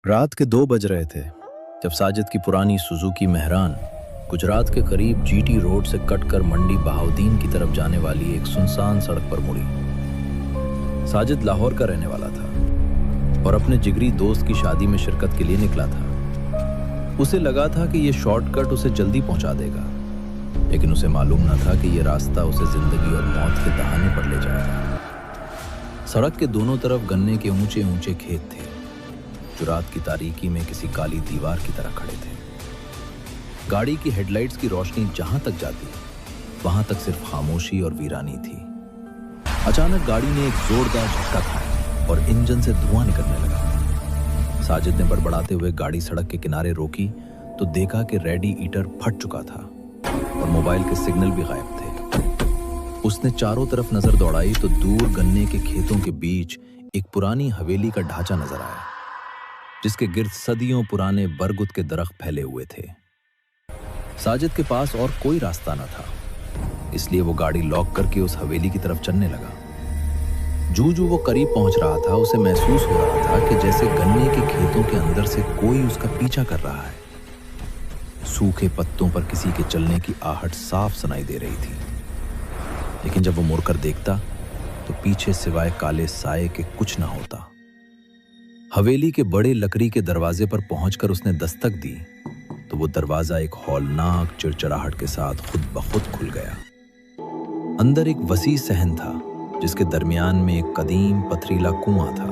रात के 2 बज रहे थे जब साजिद की पुरानी सुजुकी मेहरान गुजरात के करीब जीटी रोड से कटकर मंडी बहाउद्दीन की तरफ जाने वाली एक सुनसान सड़क पर मुड़ी। साजिद लाहौर का रहने वाला था और अपने जिगरी दोस्त की शादी में शिरकत के लिए निकला था। उसे लगा था कि यह शॉर्टकट उसे जल्दी पहुंचा देगा, लेकिन उसे मालूम न था कि यह रास्ता उसे जिंदगी और मौत के दहाने पर ले जाएगा। सड़क के दोनों तरफ गन्ने के ऊंचे ऊंचे खेत थे जो रात की तारीकी में किसी काली दीवार की तरह खड़े थे। गाड़ी की हेडलाइट्स की रोशनी जहां तक जाती वहां तक सिर्फ खामोशी और वीरानी थी। अचानक गाड़ी ने एक जोरदार झटका खाया और इंजन से धुआं निकलने लगा। साजिद ने बड़बड़ाते हुए गाड़ी सड़क के किनारे रोकी तो देखा कि रेडी ईटर फट चुका था और मोबाइल के सिग्नल भी गायब थे। उसने चारों तरफ नजर दौड़ाई तो दूर गन्ने के खेतों के बीच एक पुरानी हवेली का ढांचा नजर आया, जिसके गिर्द सदियों पुराने बरगद के दरख्त फैले हुए थे। साजिद के पास और कोई रास्ता न था, इसलिए वो गाड़ी लॉक करके उस हवेली की तरफ चलने लगा। जू वो करीब पहुंच रहा था, उसे महसूस हो रहा था कि जैसे गन्ने के खेतों के अंदर से कोई उसका पीछा कर रहा है। सूखे पत्तों पर किसी के चलने की आहट साफ सुनाई दे रही थी, लेकिन जब वो मुड़कर देखता तो पीछे सिवाय काले साए के कुछ ना होता। हवेली के बड़े लकड़ी के दरवाजे पर पहुंचकर उसने दस्तक दी तो वो दरवाजा एक हौलनाक चिड़चिड़ाहट के साथ खुद ब खुद खुल गया। अंदर एक वसी सहन था जिसके दरमियान में एक कदीम पथरीला कुआं था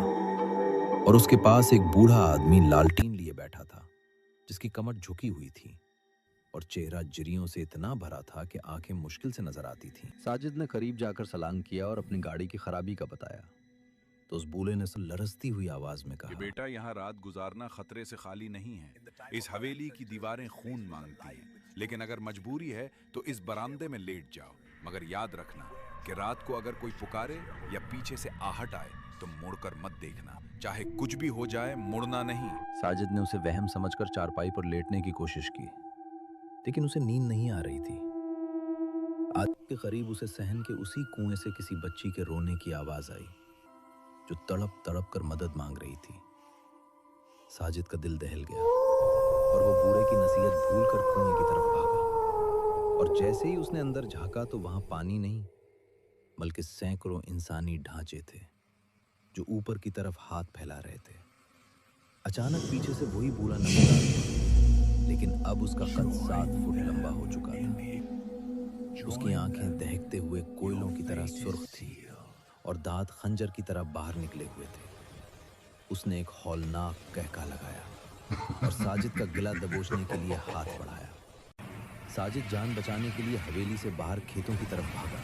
और उसके पास एक बूढ़ा आदमी लालटीन लिए बैठा था, जिसकी कमर झुकी हुई थी और चेहरा जिरियों से इतना भरा था कि आंखें मुश्किल से नजर आती थीं। साजिद ने करीब जाकर सलाम किया और अपनी गाड़ी की खराबी का बताया तो उस बूढ़े ने लरजती हुई आवाज में कहा, बेटा, यहाँ रात गुजारना खतरे से खाली नहीं है। इस हवेली की दीवारें खून मांगती हैं, लेकिन अगर मजबूरी है तो इस बरामदे में लेट जाओ। मगर याद रखना कि रात को अगर कोई पुकारे या पीछे से आहट आए तो मुड़कर मत देखना। चाहे कुछ भी हो जाए, मुड़ना नहीं। साजिद ने उसे वहम समझकर चारपाई पर लेटने की कोशिश की, लेकिन उसे नींद नहीं आ रही थी। आज के करीब उसे सहन के उसी कुएं से किसी बच्ची के रोने की आवाज आई जो तड़प तड़प कर मदद मांग रही थी। साजिद का दिल दहल गया और वो बूढ़े की नसीहत भूलकर कुएं की तरफ भागा। और जैसे ही उसने अंदर झांका तो वहां पानी नहीं बल्कि सैकड़ों इंसानी ढांचे थे जो ऊपर की तरफ हाथ फैला रहे थे। अचानक पीछे से वही बूढ़ा नजर आया, लेकिन अब उसका कद 7 फुट लंबा हो चुका था। उसकी आंखें दहकते हुए कोयलों की तरह सुर्ख थी और दांत खंजर की तरह बाहर निकले हुए थे। उसने एक हौलनाक कहका लगाया और साजिद का गला दबोचने के लिए हाथ बढ़ाया। साजिद जान बचाने के लिए हवेली से बाहर खेतों की तरफ भागा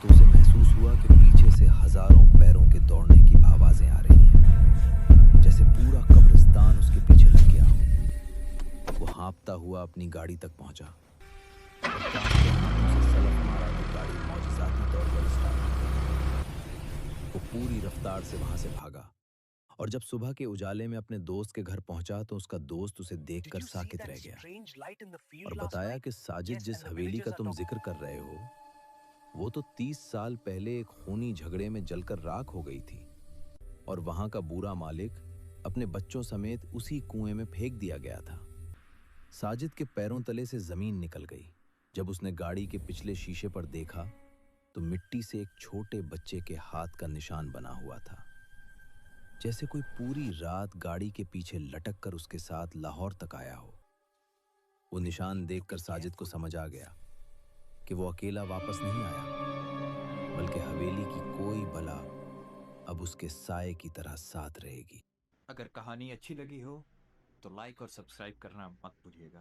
तो उसे महसूस हुआ कि पीछे से हजारों पैरों के दौड़ने की आवाजें आ रही हैं, जैसे पूरा कब्रिस्तान उसके पीछे लग गया हो। वो हाँफता हुआ अपनी गाड़ी तक पहुंचा और कांपते हाथों से सलफ मारा तो गाड़ी मौजज़ाती तौर पर स्टार्ट हो गई। वो पूरी रफ्तार से वहां से भागा और जब सुबह के उजाले में अपने दोस्त के घर पहुंचा तो उसका दोस्त उसे देखकर साकित रह गया और बताया कि साजिद, जिस हवेली का तुम जिक्र कर रहे हो, वो तो 30 साल पहले एक खूनी झगड़े में जलकर राख हो गई थी और वहां का बुरा मालिक अपने बच्चों समेत उसी कुएं में फेंक दिया गया था। साजिद के पैरों तले से जमीन निकल गई। जब उसने गाड़ी के पिछले शीशे पर देखा तो मिट्टी से एक छोटे बच्चे के हाथ का निशान बना हुआ था, जैसे कोई पूरी रात गाड़ी के पीछे लटक कर उसके साथ लाहौर तक आया हो। वो निशान देखकर साजिद को समझ आ गया कि वो अकेला वापस नहीं आया, बल्कि हवेली की कोई बला अब उसके साए की तरह साथ रहेगी। अगर कहानी अच्छी लगी हो तो लाइक और सब्सक्राइब करना मत भूलिएगा।